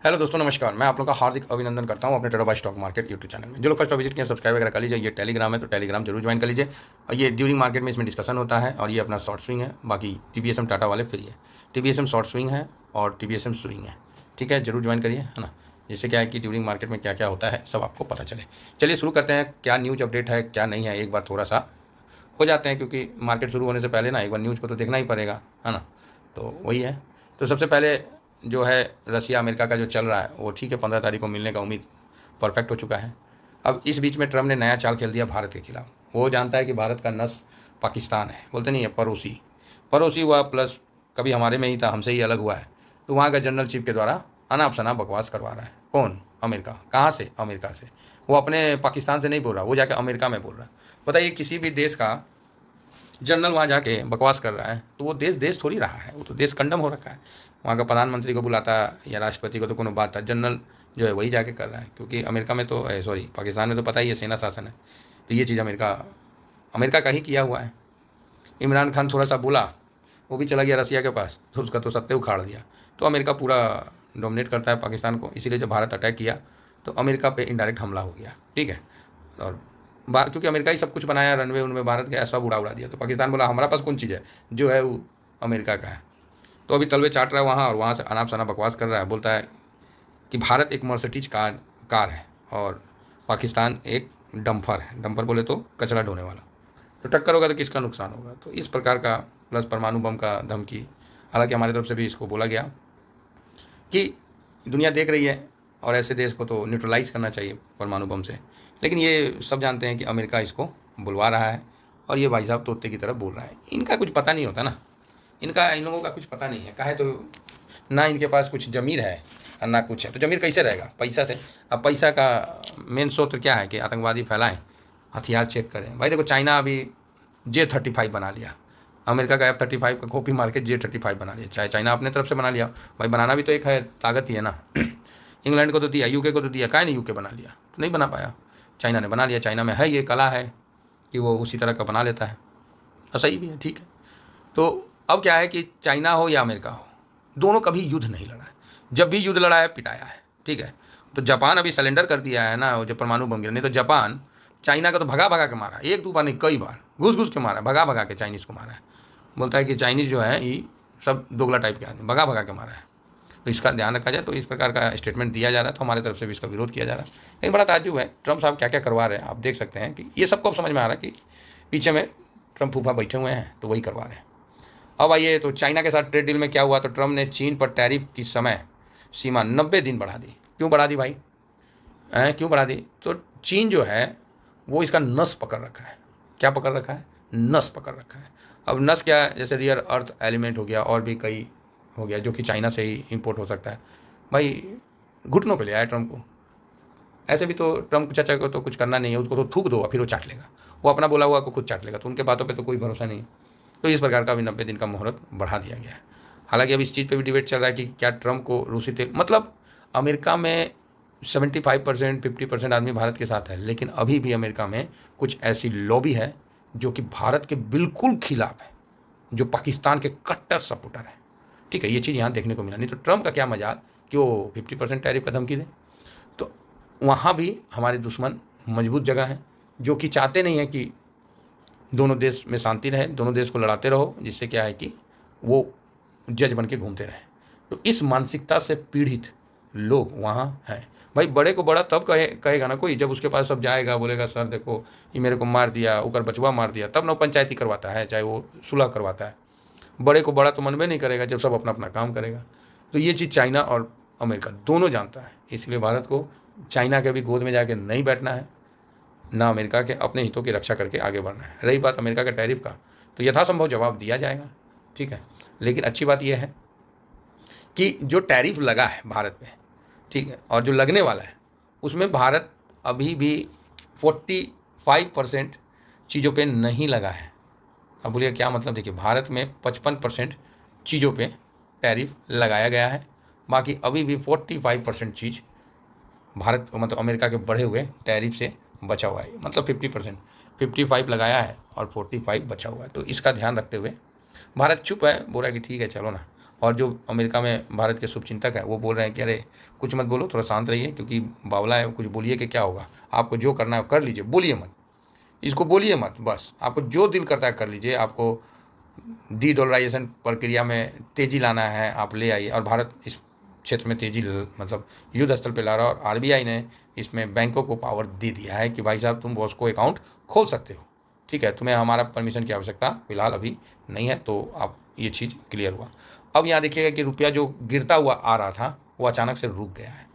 Hello दोस्तों, नमस्कार। मैं आप लोगों का हार्दिक अभिनंदन करता हूं अपने trader by stock market YouTube channel में। जो लोग फर्स्ट विजिट किए सब्सक्राइब वगैरह कर लीजिए। ये टेलीग्राम है तो टेलीग्राम जरूर ज्वाइन कर लीजिए। और ये ड्यूरिंग मार्केट में इसमें डिस्कशन होता है और ये अपना शॉर्ट स्विंग है। बाकी टीबीएसएम टाटा वाले फ्री है। टीबीएसएम शॉर्ट स्विंग है और टीबीएसएम स्विंग है। ठीक है, जरूर ज्वाइन करिए, है ना। जिससे क्या है कि ड्यूरिंग मार्केट में क्या क्या होता है सब आपको पता चले। चलिए शुरू करते हैं। क्या न्यूज अपडेट है क्या नहीं है, एक बार थोड़ा सा हो जाते हैं, क्योंकि मार्केट शुरू होने से पहले ना एक बार न्यूज़ को तो देखना ही पड़ेगा, है ना। तो वही है। तो सबसे पहले जो है रसिया अमेरिका का जो चल रहा है वो ठीक है, 15 तारीख को मिलने का उम्मीद परफेक्ट हो चुका है। अब इस बीच में ट्रम्प ने नया चाल खेल दिया भारत के खिलाफ। वो जानता है कि भारत का नस पाकिस्तान है, बोलते नहीं है पड़ोसी। पड़ोसी हुआ प्लस कभी हमारे में ही था, हमसे ही अलग हुआ है। तो वहाँ का जनरल चीफ के द्वारा अनाप शनाप बकवास करवा रहा है। कौन? अमेरिका। कहाँ से? अमेरिका से। वो अपने पाकिस्तान से नहीं बोल रहा, वो जाकर अमेरिका में बोल रहा है। बताइए, किसी भी देश का जनरल वहाँ जाके बकवास कर रहा है तो वो देश देश थोड़ी रहा है, वो तो देश कंडम हो रखा है। वहाँ का प्रधानमंत्री को बुलाता या राष्ट्रपति को तो कोनो बात था, जनरल जो है वही जाके कर रहा है। क्योंकि अमेरिका में तो सॉरी पाकिस्तान में तो पता ही है सेना शासन है। तो ये चीज़ अमेरिका अमेरिका का ही किया हुआ है। इमरान खान थोड़ा सा बोला, वो भी चला गया रसिया के पास, तो उसका तो सत्ते उखाड़ दिया। तो अमेरिका पूरा डोमिनेट करता है पाकिस्तान को। इसीलिए जब भारत अटैक किया तो अमेरिका पे इनडायरेक्ट हमला हो गया। ठीक है। और क्योंकि अमेरिका ही सब कुछ बनाया, रनवे उनवे भारत गया, सब उड़ा दिया। तो पाकिस्तान बोला हमारा पास कौन चीज़ है, जो है वो अमेरिका का है। तो अभी तलवे चाट रहा है वहाँ, और वहाँ से अनाप शनाप बकवास कर रहा है। बोलता है कि भारत एक मर्सिडीज कार है और पाकिस्तान एक डंपर है। डंपर बोले तो कचरा ढोने वाला। तो टक्कर होगा तो किसका नुकसान होगा। तो इस प्रकार का प्लस परमाणु बम का धमकी। हालांकि हमारी तरफ से भी इसको बोला गया कि दुनिया देख रही है और ऐसे देश को तो न्यूट्रलाइज करना चाहिए परमाणु बम से। लेकिन ये सब जानते हैं कि अमेरिका इसको बुलवा रहा है और ये भाई साहब तोते की तरफ बोल रहा है। इनका कुछ पता नहीं होता ना, इन लोगों का कुछ पता नहीं है। काहे तो ना इनके पास कुछ ज़मीर है और ना कुछ है। तो ज़मीर कैसे रहेगा? पैसा से। अब पैसा का मेन स्रोत क्या है कि आतंकवादी फैलाएं, हथियार चेक करें। भाई देखो, चाइना अभी J-35 बना लिया। अमेरिका का F-35 का कॉपी मार के J-35 बना लिया। चाहे चाइना अपने तरफ से बना लिया, भाई बनाना भी तो एक है, ताकत ही है ना। इंग्लैंड को तो दिया, यूके को तो दिया, काहे नहीं यूके बना लिया? तो नहीं बना पाया, चाइना ने बना लिया। चाइना में है ये कला है कि वो उसी तरह का बना लेता है, और सही भी है, ठीक है। तो अब क्या है कि चाइना हो या अमेरिका हो, दोनों कभी युद्ध नहीं लड़ा है। जब भी युद्ध लड़ा है पिटाया है, ठीक है। तो जापान अभी सरेंडर कर दिया है ना, वो जो परमाणु बम गिरा। नहीं तो जापान चाइना का तो भगा भगा के मारा, एक दो बार नहीं कई बार घुस घुस के मारा, भगा भगा के चाइनीज़ को मारा है। बोलता है कि चाइनीज़ जो है ये सब दोगला टाइप के आदमी, भगा भगा के मारा है। तो इसका ध्यान रखा जाए। तो इस प्रकार का स्टेटमेंट दिया जा रहा है, तो हमारे तरफ से भी इसका विरोध किया जा रहा है। लेकिन बड़ा ताज्जुब है, ट्रम्प साहब क्या क्या करवा रहे हैं। आप देख सकते हैं कि ये सबको अब समझ में आ रहा है कि पीछे में ट्रम्प फूफा बैठे हुए हैं, तो वही करवा रहे हैं। अब आइए, तो चाइना के साथ ट्रेड डील में क्या हुआ। तो ट्रम्प ने चीन पर टैरिफ की समय सीमा 90 दिन बढ़ा दी। क्यों बढ़ा दी भाई? क्यों बढ़ा दी? तो चीन जो है वो इसका नस पकड़ रखा है। क्या पकड़ रखा है? नस पकड़ रखा है। अब नस क्या है? जैसे रियर अर्थ एलिमेंट हो गया, और भी कई हो गया जो कि चाइना से ही इंपोर्ट हो सकता है। भाई घुटनों पे ले आया ट्रम्प को। ऐसे भी तो ट्रम्प चाचा को तो कुछ करना नहीं है, उसको तो थूक दो, फिर वो चाट लेगा। वो अपना बोला हुआ को खुद चाट लेगा, तो उनके बातों पे तो कोई भरोसा नहीं। तो इस प्रकार का अभी 90 दिन का मुहूर्त बढ़ा दिया गया है। हालांकि अब इस चीज़ पे भी डिबेट चल रहा है कि क्या ट्रम्प को रूसी तेल, मतलब अमेरिका में 75% 50% आदमी भारत के साथ है, लेकिन अभी भी अमेरिका में कुछ ऐसी लॉबी है जो कि भारत के बिल्कुल खिलाफ है, जो पाकिस्तान के कट्टर सपोर्टर है। ठीक है, ये चीज़ यहाँ देखने को मिला। नहीं तो ट्रम्प का क्या मजाल कि वो 50% टैरिफ का धमकी दे। तो वहाँ भी हमारे दुश्मन मजबूत जगह है, जो कि चाहते नहीं है कि दोनों देश में शांति रहे, दोनों देश को लड़ाते रहो, जिससे क्या है कि वो जज बन के घूमते रहे। तो इस मानसिकता से पीड़ित लोग वहाँ हैं। भाई बड़े को बड़ा तब कहेगा ना कोई, जब उसके पास सब जाएगा, बोलेगा सर देखो ये मेरे को मार दिया, ओकर बचवा मार दिया, तब ना पंचायती करवाता है, चाहे वो सुलह करवाता है। बड़े को बड़ा तो मन में नहीं करेगा जब सब अपना अपना काम करेगा। तो ये चीज़ चाइना और अमेरिका दोनों जानता है। इसलिए भारत को चाइना के भी गोद में जाके नहीं बैठना है, ना अमेरिका के, अपने हितों की रक्षा करके आगे बढ़ना है। रही बात अमेरिका के टैरिफ का, तो यथासंभव जवाब दिया जाएगा, ठीक है। लेकिन अच्छी बात यह है कि जो टैरिफ लगा है भारत पे, ठीक है, और जो लगने वाला है, उसमें भारत अभी भी 45% चीज़ों पे नहीं लगा है। अब बोलिए क्या मतलब? देखिए, भारत में 55% चीज़ों पे टैरिफ लगाया गया है, बाकी अभी भी 45% चीज़ भारत मतलब अमेरिका के बढ़े हुए टैरिफ से बचा हुआ है। मतलब 50%, 55 लगाया है और 45 बचा हुआ है। तो इसका ध्यान रखते हुए भारत चुप है, बोल रहा है कि ठीक है चलो ना। और जो अमेरिका में भारत के शुभचिंतक हैं वो बोल रहे हैं कि अरे कुछ मत बोलो, थोड़ा शांत रहिए, क्योंकि बावला है, कुछ बोलिए कि क्या होगा, आपको जो करना है कर लीजिए, बोलिए मत, इसको बोलिए मत, बस आपको जो दिल करता है कर लीजिए, आपको डी डॉलराइजेशन प्रक्रिया में तेज़ी लाना है, आप ले आइए। और भारत इस क्षेत्र में तेज़ी मतलब युद्ध स्तर पे ला रहा है, और आरबीआई ने इसमें बैंकों को पावर दे दिया है कि भाई साहब तुम बॉस को अकाउंट खोल सकते हो, ठीक है, तुम्हें हमारा परमिशन की आवश्यकता फिलहाल अभी नहीं है। तो आप ये चीज़ क्लियर हुआ। अब यहाँ देखिएगा कि रुपया जो गिरता हुआ आ रहा था वो अचानक से रुक गया है।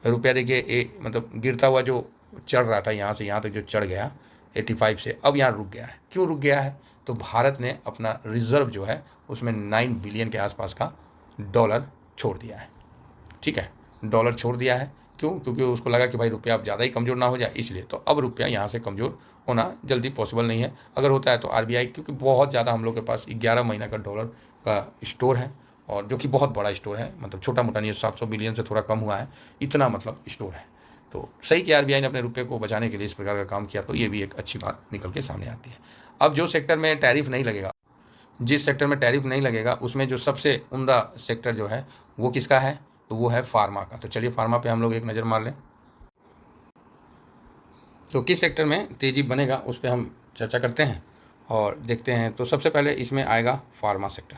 रुपया देखिए मतलब गिरता हुआ जो चढ़ रहा था यहाँ से यहाँ तक जो चढ़ गया 85 से, अब यहाँ रुक गया है। क्यों रुक गया है? तो भारत ने अपना रिजर्व जो है उसमें 9 बिलियन के आसपास का डॉलर छोड़ दिया है, ठीक है, डॉलर छोड़ दिया है। क्यों? क्योंकि उसको लगा कि भाई रुपया अब ज़्यादा ही कमज़ोर ना हो जाए, इसलिए। तो अब रुपया यहाँ से कमज़ोर होना जल्दी पॉसिबल नहीं है। अगर होता है तो आरबीआई, क्योंकि बहुत ज़्यादा हम लोग के पास 11 महीना का डॉलर का स्टोर है, और जो कि बहुत बड़ा स्टोर है, मतलब छोटा मोटा नहीं है, 700 बिलियन से थोड़ा कम हुआ है, इतना मतलब स्टोर है। तो सही कि आरबीआई ने अपने रुपये को बचाने के लिए इस प्रकार का काम किया, तो ये भी एक अच्छी बात निकल के सामने आती है। अब जो सेक्टर में टैरिफ नहीं लगेगा, जिस सेक्टर में टैरिफ नहीं लगेगा उसमें जो सबसे उम्दा सेक्टर जो है वो किसका है? तो वो है फार्मा का। तो चलिए फार्मा पे हम लोग एक नज़र मार लें। तो किस सेक्टर में तेज़ी बनेगा उस पर हम चर्चा करते हैं और देखते हैं। तो सबसे पहले इसमें आएगा फार्मा सेक्टर।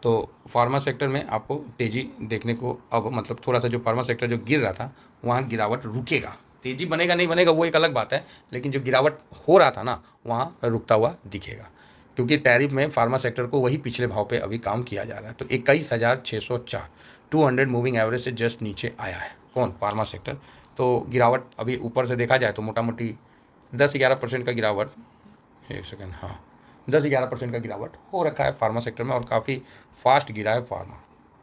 तो फार्मा सेक्टर में आपको तेज़ी देखने को अब मतलब थोड़ा सा जो फार्मा सेक्टर जो गिर रहा था वहाँ गिरावट रुकेगा। तेज़ी बनेगा नहीं बनेगा वो एक अलग बात है, लेकिन जो गिरावट हो रहा था ना वहाँ रुकता हुआ दिखेगा, क्योंकि टैरिफ में फार्मा सेक्टर को वही पिछले भाव पे अभी काम किया जा रहा है। तो 21,604 200 मूविंग एवरेज से जस्ट नीचे आया है कौन? Pharma sector. तो गिरावट अभी ऊपर से देखा जाए तो मोटा मोटी 10-11% का गिरावट, एक सेकेंड, हाँ 10-11% का गिरावट हो रखा है फार्मा सेक्टर में, और काफ़ी फास्ट गिरा है फार्मा,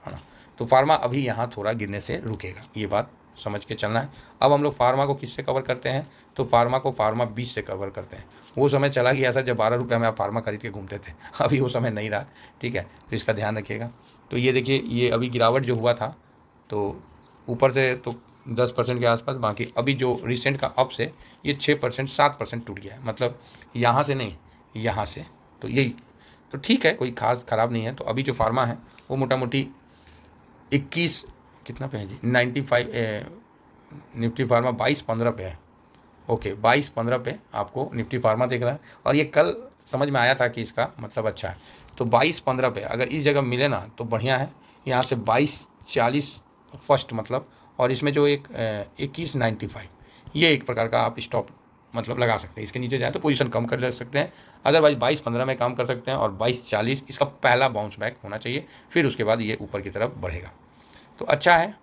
है ना। तो फार्मा अभी यहाँ थोड़ा गिरने से रुकेगा, ये बात समझ के चलना है। अब हम लोग फार्मा को किससे कवर करते हैं? तो फार्मा को फार्मा 20 से कवर करते हैं। वो समय चला गया सर जब 12 रुपये में आप फार्मा खरीद के घूमते थे, अभी वो समय नहीं रहा, ठीक है, तो इसका ध्यान रखिएगा। तो ये देखिए, ये अभी गिरावट जो हुआ था तो ऊपर से तो 10% के आसपास, बाकी अभी जो रिसेंट का अप से ये 6% 7% टूट गया है, मतलब यहाँ से नहीं यहाँ से, तो यही तो ठीक है, कोई खास ख़राब नहीं है। तो अभी जो फार्मा है वो मोटा मोटी 21 कितना पे है जी, 95 निफ्टी फार्मा 22-15 पे है। ओके, 22-15 पे आपको निफ्टी फार्मा दिख रहा है, और ये कल समझ में आया था कि इसका मतलब अच्छा है। तो 22-15 पे अगर इस जगह मिले ना तो बढ़िया है। यहाँ से 22-40 फर्स्ट मतलब, और इसमें जो एक 21.95 ये एक प्रकार का आप स्टॉप मतलब लगा सकते हैं। इसके नीचे जाए तो पोजीशन कम कर ले सकते हैं, अदरवाइज 22-15 में काम कर सकते हैं, और 22-40 इसका पहला बाउंस बैक होना चाहिए, फिर उसके बाद ये ऊपर की तरफ बढ़ेगा। तो अच्छा है,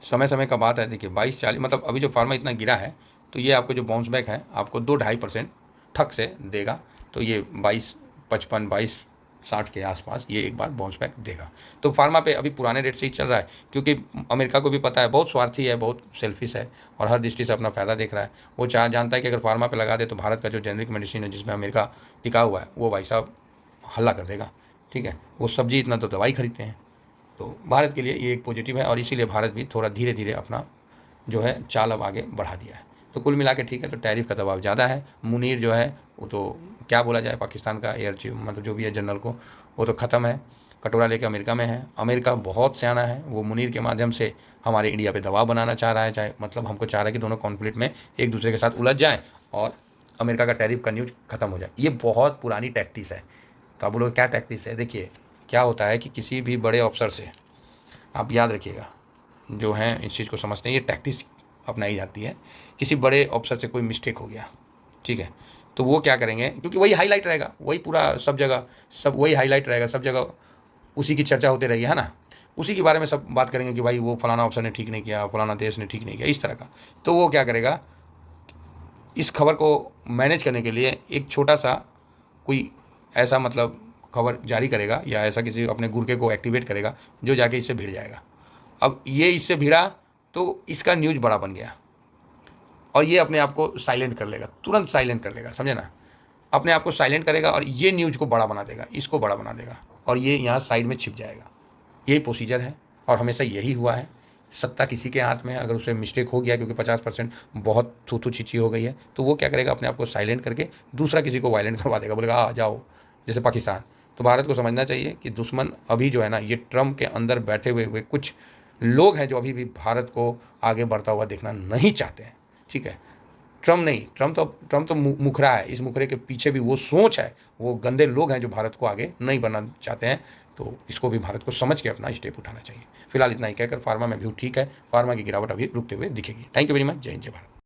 समय समय का बात है। देखिए 22-40 मतलब अभी जो फार्मा इतना गिरा है तो ये आपको जो बाउंस बैक है आपको 2-2.5% ठक से देगा। तो ये 22.55 22.60 के आसपास ये एक बार बाउंस बैक देगा। तो फार्मा पे अभी पुराने रेट से ही चल रहा है, क्योंकि अमेरिका को भी पता है, बहुत स्वार्थी है, बहुत सेल्फिश है, और हर दृष्टि से अपना फ़ायदा देख रहा है। वो जानता है कि अगर फार्मा पे लगा दे तो भारत का जो जेनरिक मेडिसिन है जिसमें अमेरिका टिका हुआ है वो भाई साहब हल्ला कर देगा, ठीक है। वो सब्जी इतना तो दवाई खरीदते हैं। तो भारत के लिए ये एक पॉजिटिव है, और इसीलिए भारत भी थोड़ा धीरे धीरे अपना जो है चाल अब आगे बढ़ा दिया है। तो कुल मिला के ठीक है। तो टैरिफ का दबाव ज़्यादा है। मुनीर जो है वो तो क्या बोला जाए, पाकिस्तान का एयर चीफ मतलब जो भी है जनरल को, वो तो ख़त्म है, कटोरा लेके अमेरिका में है। अमेरिका बहुत सियाना है, वो मुनीर के माध्यम से हमारे इंडिया पे दबाव बनाना चाह रहा है, चाहे मतलब हमको चाह रहा है कि दोनों कॉन्फ्लिक्ट में एक दूसरे के साथ उलझ जाएँ और अमेरिका का टैरिफ का न्यूज ख़त्म हो जाए। ये बहुत पुरानी टैक्टिस है। तो आप बोलोगे क्या टैक्टिस है? देखिए क्या होता है कि किसी भी बड़े अफसर से, आप याद रखिएगा, जो हैं इस चीज़ को समझते हैं, ये टैक्टिस अपनाई जाती है। किसी बड़े अफसर से कोई मिस्टेक हो गया, ठीक है, तो वो क्या करेंगे, क्योंकि वही हाईलाइट रहेगा, वही पूरा सब जगह सब वही हाईलाइट रहेगा, सब जगह उसी की चर्चा होती रही है ना, उसी के बारे में सब बात करेंगे कि भाई वो फलाना अफसर ने ठीक नहीं किया, फलाना देश ने ठीक नहीं किया, इस तरह का। तो वो क्या करेगा, इस खबर को मैनेज करने के लिए एक छोटा सा कोई ऐसा मतलब खबर जारी करेगा, या ऐसा किसी अपने गुर्गे को एक्टिवेट करेगा जो जाके इससे भिड़ जाएगा। अब ये इससे भिड़ा तो इसका न्यूज़ बड़ा बन गया, और ये अपने आप को साइलेंट कर लेगा, तुरंत साइलेंट कर लेगा, समझे ना, अपने आप को साइलेंट करेगा और ये न्यूज़ को बड़ा बना देगा, इसको बड़ा बना देगा, और ये यहाँ साइड में छिप जाएगा। यही प्रोसीजर है, और हमेशा यही हुआ है। सत्ता किसी के हाथ में है, अगर उसे मिस्टेक हो गया, क्योंकि 50% बहुत थू छिची हो गई है, तो वो क्या करेगा, अपने आप को साइलेंट करके दूसरा किसी को वायलेंट करवा देगा, बोलेगा आ जाओ, जैसे पाकिस्तान, तो भारत को समझना चाहिए कि दुश्मन अभी जो है ना, ये ट्रम्प के अंदर बैठे हुए कुछ लोग हैं जो अभी भी भारत को आगे बढ़ता हुआ देखना नहीं चाहते हैं। ठीक है, ट्रम्प नहीं, ट्रम्प तो मुखरा है, इस मुखरे के पीछे भी वो सोच है, वो गंदे लोग हैं जो भारत को आगे नहीं बढ़ना चाहते हैं। तो इसको भी भारत को समझ के अपना स्टेप उठाना चाहिए। फिलहाल इतना ही कहकर फार्मा में व्यू ठीक है, फार्मा की गिरावट अभी रुकते हुए दिखेगी। Thank you very much. जय हिंद, जय भारत।